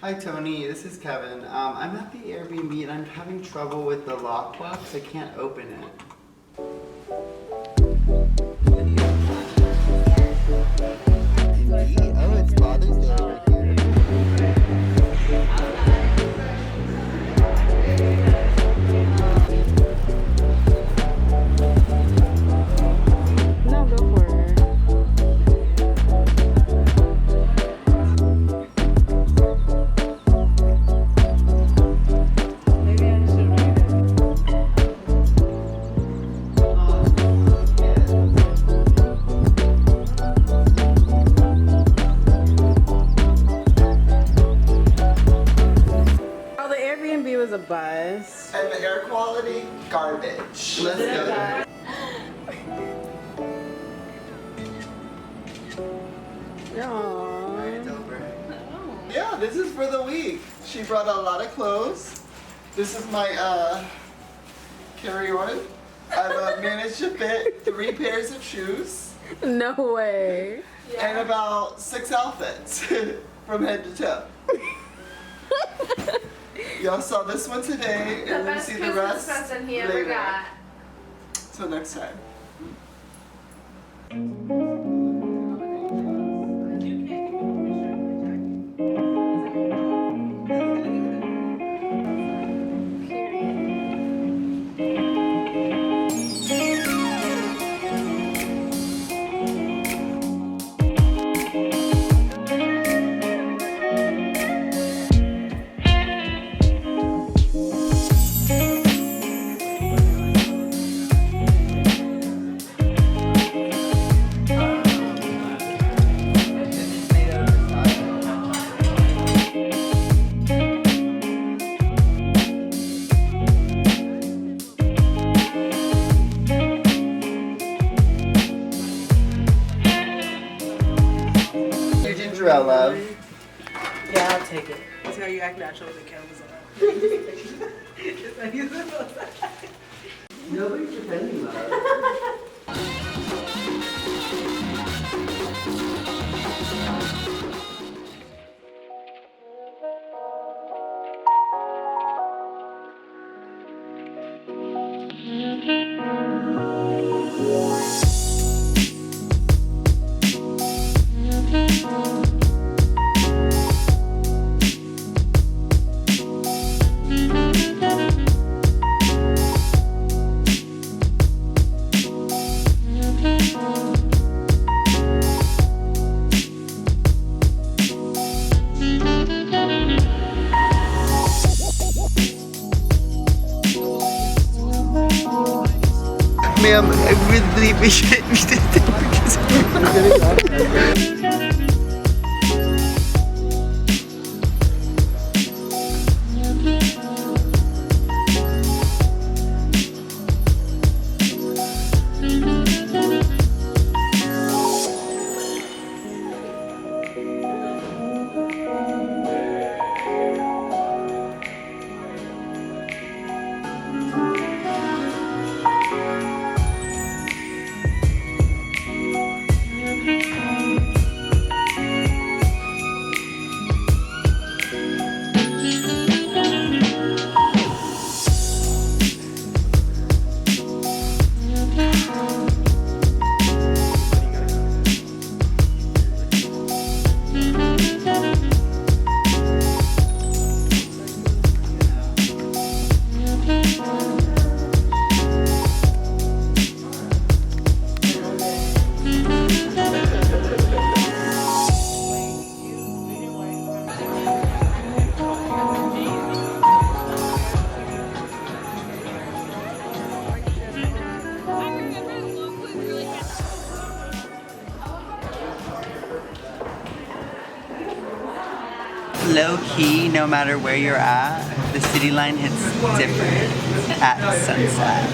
Hi Tony, this is Kevin. I'm at the Airbnb and I'm having trouble with the lockbox. I can't open it. Oh, it's Father's Day over here. No, go for it. Maybe I should read it. Oh, the Airbnb was a buzz. And the air quality, garbage. Let's go. Aww. It's over. Yeah, this is for the week. She brought a lot of clothes. This is my carry-on. I've managed to fit 3 pairs of shoes No way. and about 6 outfits from head to toe. Y'all saw this one today, The and we'll best see the Christmas rest present he ever later. got. Till next time. Your ginger ale, love. Yeah, I'll take it. See how you act natural with the cameras on. Nobody's defending love. Ma'am, I really appreciate you did Low key, no matter where you're at, the city line hits different at sunset.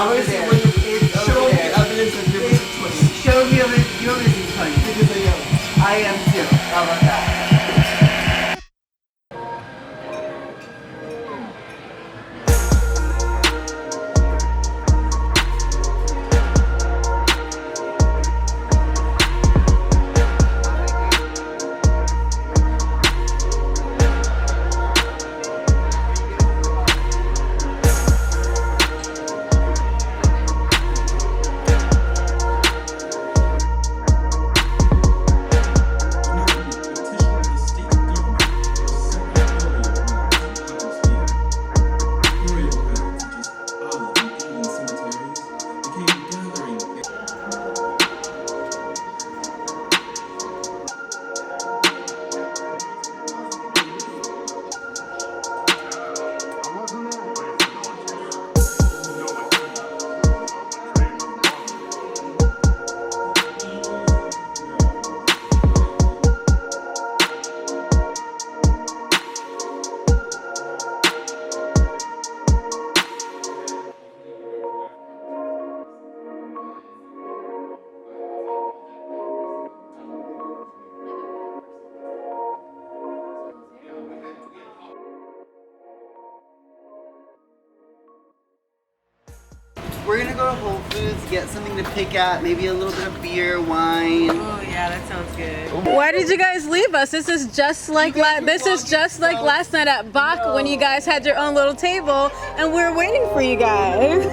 want to see when It's show over me there. evidence that there was a 20. Show me you're missing 20. Because I am. I am too. How about that? We're gonna go to Whole Foods, get something to pick at, maybe a little bit of beer, wine. Oh yeah, that sounds good. Why did you guys leave us? This is just like last night at Bach when you guys had your own little table and we were waiting for you guys.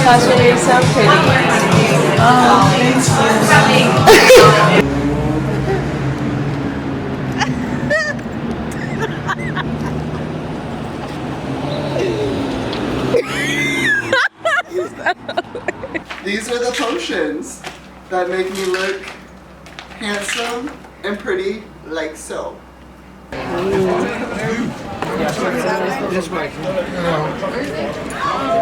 Tasha, you're so pretty. These are the potions that make me look handsome and pretty like so. This way.